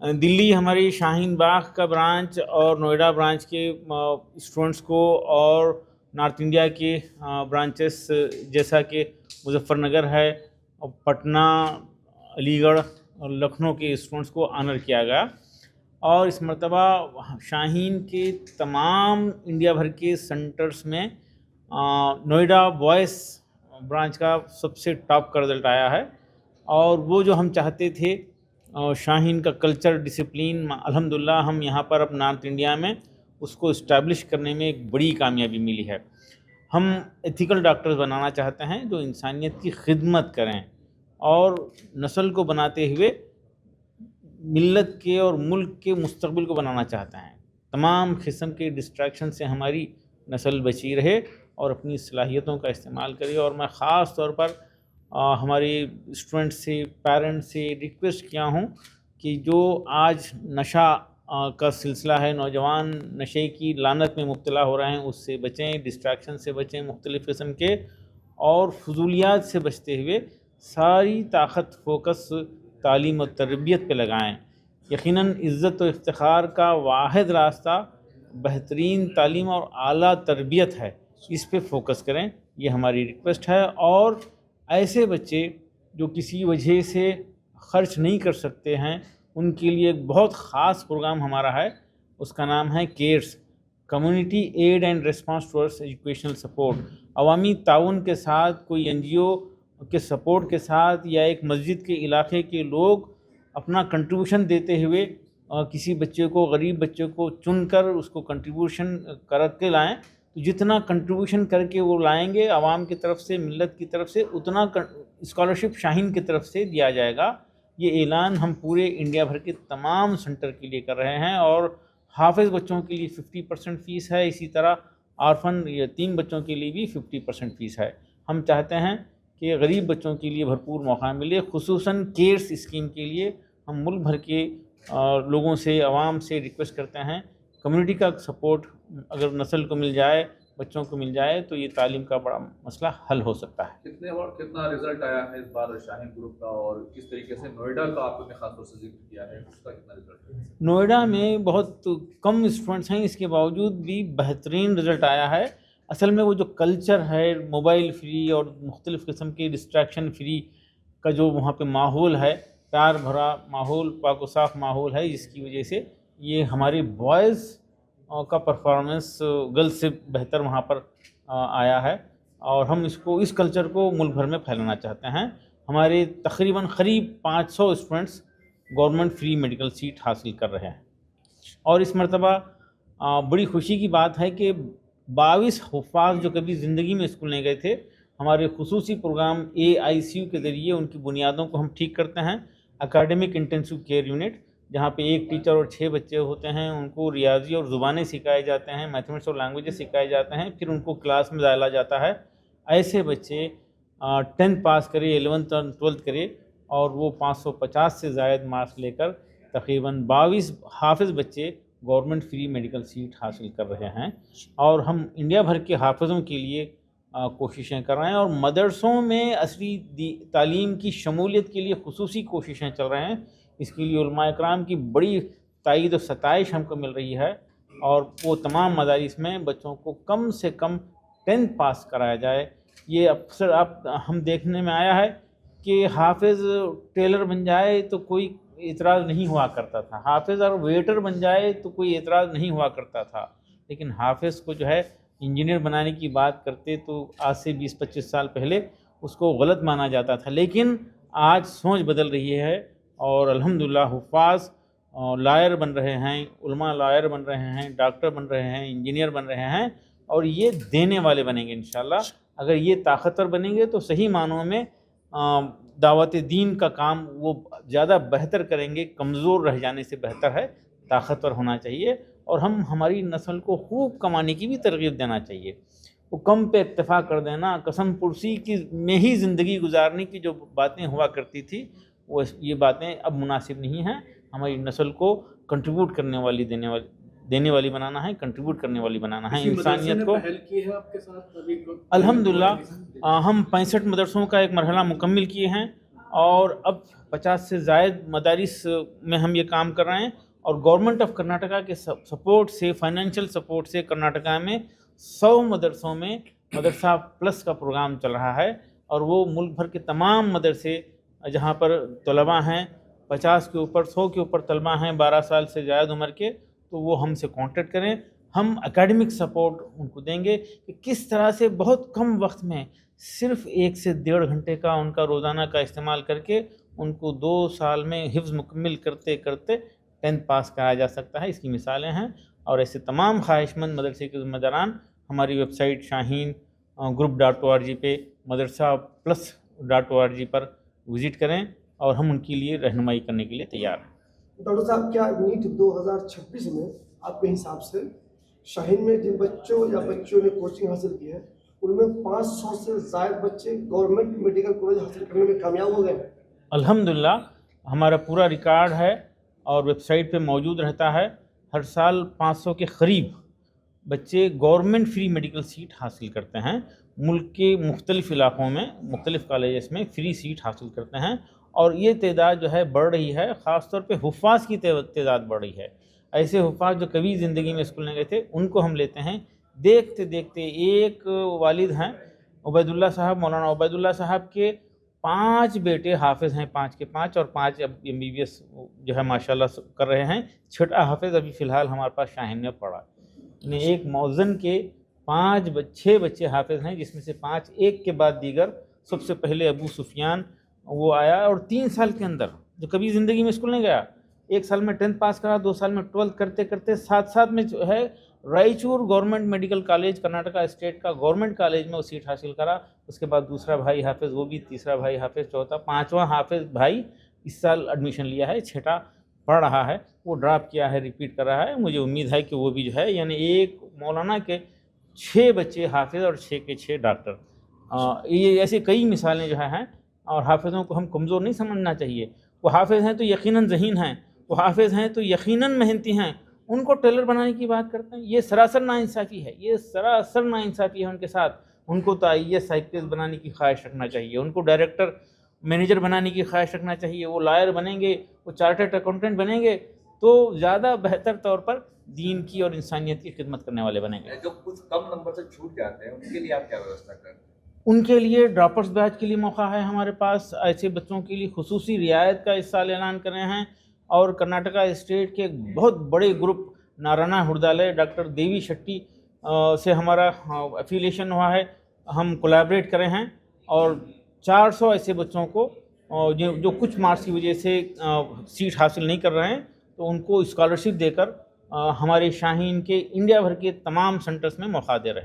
دلی ہماری شاہین باغ کا برانچ اور نوئیڈا برانچ کے اسٹوڈنٹس کو اور نارتھ انڈیا کے برانچز جیسا کہ مظفر نگر ہے اور پٹنہ، علی گڑھ اور لکھنؤ کے اسٹوڈنٹس کو آنر کیا گیا، اور اس مرتبہ شاہین کے تمام انڈیا بھر کے سینٹرز میں نوئیڈا بوائز برانچ کا سب سے ٹاپ کا رزلٹ آیا ہے۔ اور وہ جو ہم چاہتے تھے شاہین کا کلچر ڈسپلین، الحمدللہ ہم یہاں پر اب نارتھ انڈیا میں اس کو اسٹیبلش کرنے میں ایک بڑی کامیابی ملی ہے۔ ہم ایتھیکل ڈاکٹرز بنانا چاہتے ہیں جو انسانیت کی خدمت کریں اور نسل کو بناتے ہوئے ملت کے اور ملک کے مستقبل کو بنانا چاہتے ہیں۔ تمام قسم کے ڈسٹریکشن سے ہماری نسل بچی رہے اور اپنی صلاحیتوں کا استعمال کرے۔ اور میں خاص طور پر ہمارے اسٹوڈنٹ سے، پیرنٹ سے ریکویسٹ کیا ہوں کہ جو آج نشہ کا سلسلہ ہے، نوجوان نشے کی لعنت میں مبتلا ہو رہے ہیں، اس سے بچیں، ڈسٹریکشن سے بچیں مختلف قسم کے، اور فضولیات سے بچتے ہوئے ساری طاقت فوکس تعلیم و تربیت پہ لگائیں۔ یقیناً عزت و افتخار کا واحد راستہ بہترین تعلیم اور اعلیٰ تربیت ہے، اس پہ فوکس کریں، یہ ہماری ریکویسٹ ہے۔ اور ایسے بچے جو کسی وجہ سے خرچ نہیں کر سکتے ہیں، ان کے لیے ایک بہت خاص پروگرام ہمارا ہے، اس کا نام ہے CARES, community aid and response towards educational support. عوامی تعاون کے ساتھ، کوئی این جی او کے سپورٹ کے ساتھ، یا ایک مسجد کے علاقے کے لوگ اپنا کنٹریبیوشن دیتے ہوئے کسی بچے کو، غریب بچے کو چن کر اس کو کنٹریبیوشن کر کے لائیں، تو جتنا کنٹریبیوشن کر کے وہ لائیں گے عوام کی طرف سے، ملت کی طرف سے، اتنا اسکالرشپ شاہین کی طرف سے دیا جائے گا۔ یہ اعلان ہم پورے انڈیا بھر کے تمام سینٹر کے لیے کر رہے ہیں، اور حافظ بچوں کے لیے 50% فیس ہے، اسی طرح آرفن یتیم بچوں کے لیے بھی 50% فیس ہے۔ ہم چاہتے ہیں کہ غریب بچوں کے لیے بھرپور موقع ملے، خصوصاً کیئرس اسکیم کے لیے ہم ملک بھر کے لوگوں سے، عوام سے ریکویسٹ کرتے ہیں، کمیونٹی کا سپورٹ اگر نسل کو مل جائے، بچوں کو مل جائے، تو یہ تعلیم کا بڑا مسئلہ حل ہو سکتا ہے۔ کتنا رزلٹ آیا ہے اس بار شاہین گروپ کا، اور کس طریقے سے نوئیڈا کا آپ نے خاص طور سے ذکر کیا ہے، اس کا کتنا رزلٹ ہے؟ نوئیڈا میں بہت کم اسٹوڈنٹس ہیں، اس کے باوجود بھی بہترین رزلٹ آیا ہے۔ اصل میں وہ جو کلچر ہے، موبائل فری اور مختلف قسم کے ڈسٹریکشن فری کا جو وہاں پہ ماحول ہے، پیار بھرا ماحول، پاک و صاف ماحول ہے، جس کی وجہ سے یہ ہمارے بوائز کا پرفارمنس گرلز سے بہتر وہاں پر آیا ہے، اور ہم اس کلچر کو ملک بھر میں پھیلانا چاہتے ہیں۔ ہمارے تقریباً قریب 500 students government free medical seat حاصل کر رہے ہیں۔ اور اس مرتبہ بڑی خوشی کی بات ہے کہ 22 حفاظ جو کبھی زندگی میں اسکول نہیں گئے تھے، ہمارے خصوصی پروگرام AICU کے ذریعے ان کی بنیادوں کو ہم ٹھیک کرتے ہیں۔ اکیڈمک انٹینسو کیئر یونٹ، جہاں پہ ایک ٹیچر اور 6 بچے ہوتے ہیں، ان کو ریاضی اور زبانیں سکھائے جاتے ہیں، میتھمیٹکس اور لینگویجز سکھائے جاتے ہیں، پھر ان کو کلاس میں ڈالا جاتا ہے۔ ایسے بچے 10th پاس کرے، 11th اور 12th کرے، اور وہ 550 سے زائد مارکس لے کر تقریباً 22 حافظ بچے گورنمنٹ فری میڈیکل سیٹ حاصل کر رہے ہیں۔ اور ہم انڈیا بھر کے حافظوں کے لیے کوششیں کر رہے ہیں، اور مدرسوں میں عصری تعلیم کی شمولیت کے لیے خصوصی کوششیں چل رہے ہیں۔ اس کے لیے علماء اکرام کی بڑی تائید و ستائش ہم کو مل رہی ہے، اور وہ تمام مدارس میں بچوں کو کم سے کم 10th پاس کرایا جائے۔ یہ اکثر ہم دیکھنے میں آیا ہے کہ حافظ ٹیلر بن جائے تو کوئی اعتراض نہیں ہوا کرتا تھا، حافظ اور ویٹر بن جائے تو کوئی اعتراض نہیں ہوا کرتا تھا، لیکن حافظ کو جو ہے انجینئر بنانے کی بات کرتے تو آج سے 20-25 سال پہلے اس کو غلط مانا جاتا تھا، لیکن آج سوچ بدل رہی ہے، اور الحمدللہ حفاظ لائر بن رہے ہیں، علماء لائر بن رہے ہیں، ڈاکٹر بن رہے ہیں، انجینئر بن رہے ہیں، اور یہ دینے والے بنیں گے انشاءاللہ۔ اگر یہ طاقتور بنیں گے تو صحیح معنوں میں دعوت دین کا کام وہ زیادہ بہتر کریں گے۔ کمزور رہ جانے سے بہتر ہے طاقتور ہونا چاہیے، اور ہماری نسل کو خوب کمانے کی بھی ترغیب دینا چاہیے۔ وہ کم پہ اکتفا کر دینا، قسم پرسی کی میں ہی زندگی گزارنے کی جو باتیں ہوا کرتی تھی، وہ یہ باتیں اب مناسب نہیں ہیں۔ ہماری نسل کو کنٹریبیوٹ کرنے والی، دینے والی بنانا ہے، کنٹریبیوٹ کرنے والی بنانا ہے انسانیت کو۔ پہل کی ہے آپ کے ساتھ ابھی؟ الحمدللہ ہم 65 مدرسوں کا ایک مرحلہ مکمل کیے ہیں، اور اب 50 سے زائد مدارس میں ہم یہ کام کر رہے ہیں، اور گورنمنٹ آف کرناٹکا کے سپورٹ سے، فائنینشیل سپورٹ سے کرناٹکا میں 100 مدرسوں میں مدرسہ پلس کا پروگرام چل رہا ہے، اور وہ ملک بھر کے تمام مدرسے جہاں پر طلباء ہیں 50 کے اوپر 100 کے اوپر طلباء ہیں 12 سال سے زائد عمر کے، تو وہ ہم سے کانٹیکٹ کریں، ہم اکیڈمک سپورٹ ان کو دیں گے کہ کس طرح سے بہت کم وقت میں صرف 1 سے 1.5 گھنٹے کا ان کا روزانہ کا استعمال کر کے ان کو 2 سال میں حفظ مکمل کرتے کرتے 10th پاس کرایا جا سکتا ہے۔ اس کی مثالیں ہیں، اور ایسے تمام خواہش مند مدرسے کے ذمہ داران ہماری ویب سائٹ شاہین group.org پہ مدرسہ plus.org پر وزٹ کریں، اور ہم ان کے لیے رہنمائی کرنے کے لیے تیار ہیں۔ ڈاکٹر صاحب، کیا نیٹ 2026 میں آپ کے حساب سے شاہین میں جن بچوں نے کوچنگ حاصل کی ہے ان میں 500 سے زائد بچے گورنمنٹ میڈیکل کالج حاصل کرنے میں کامیاب ہو گئے؟ الحمدللہ ہمارا پورا ریکارڈ ہے اور ویب سائٹ پہ موجود رہتا ہے، ہر سال 500 کے قریب بچے گورنمنٹ فری میڈیکل سیٹ حاصل کرتے ہیں، ملک کے مختلف علاقوں میں مختلف کالجز میں فری سیٹ حاصل کرتے ہیں، اور یہ تعداد جو ہے بڑھ رہی ہے، خاص طور پہ حفاظ کی تعداد بڑھ رہی ہے۔ ایسے حفاظ جو کبھی زندگی میں اسکول نہیں گئے تھے ان کو ہم لیتے ہیں۔ دیکھتے دیکھتے ایک والد ہیں عبید اللہ صاحب، مولانا عبید اللہ صاحب کے 5 بیٹے حافظ ہیں، 5 کے 5، اور 5 اب MBBS جو ہے ماشاءاللہ کر رہے ہیں، 6واں حافظ ابھی فی الحال ہمارے پاس شاہین میں پڑھا۔ یعنی ایک مؤذن کے 6 بچے حافظ ہیں، جس میں سے 5 ایک کے بعد دیگر۔ سب سے پہلے ابو سفیان وہ آیا، اور 3 سال کے اندر جو کبھی زندگی میں اسکول نہیں گیا، 1 سال میں 10th پاس کرا، 2 سال میں 12th کرتے کرتے ساتھ میں جو ہے Raichur government medical college, Karnataka state کا گورنمنٹ کالج میں وہ سیٹ حاصل کرا۔ اس کے بعد دوسرا بھائی حافظ وہ بھی، تیسرا بھائی حافظ، چوتھا، 5واں حافظ بھائی اس سال ایڈمیشن لیا ہے، 6واں پڑھ رہا ہے، وہ ڈراپ کیا ہے، ریپیٹ کر رہا ہے۔ مجھے امید ہے کہ وہ بھی جو ہے، یعنی ایک مولانا کے 6 بچے حافظ اور 6 کے 6 ڈاکٹر۔ یہ ایسی کئی مثالیں جو ہیں، اور حافظوں کو ہم کمزور نہیں سمجھنا چاہیے۔ وہ حافظ ہیں تو یقیناً ذہین ہیں، وہ حافظ ہیں تو یقیناً محنتی ہیں، ان کو ٹیلر بنانے کی بات کرتے ہیں، یہ سراسر ناانصافی ہے، یہ سراسر ناانصافی ہے ان کے ساتھ۔ ان کو تو IAS IPS بنانے کی خواہش رکھنا چاہیے، ان کو ڈائریکٹر مینیجر بنانے کی خواہش رکھنا چاہیے، وہ لائر بنیں گے، وہ چارٹرڈ اکاؤنٹنٹ بنیں گے تو زیادہ بہتر طور پر دین کی اور انسانیت کی خدمت کرنے والے بنیں گے۔ جو کچھ کم نمبر سے چھوٹ جاتے ہیں ان کے لیے آپ کیا ویوستھا کریں؟ ان کے لیے ڈراپرز بیچ کے لیے موقع ہے ہمارے پاس، ایسے بچوں کے لیے خصوصی رعایت کا اس سال اعلان کر رہے ہیں، اور کرناٹکا اسٹیٹ کے ایک بہت بڑے گروپ نارانا ہردالے ڈاکٹر دیوی شٹی سے ہمارا افیلیشن ہوا ہے، ہم کولیبریٹ کرے ہیں، اور 400 ایسے بچوں کو جو کچھ مارکس کی وجہ سے سیٹ حاصل نہیں کر رہے ہیں، تو ان کو اسکالرشپ دے کر ہمارے شاہین کے انڈیا بھر کے تمام سینٹرز میں موقع دے رہے ہیں۔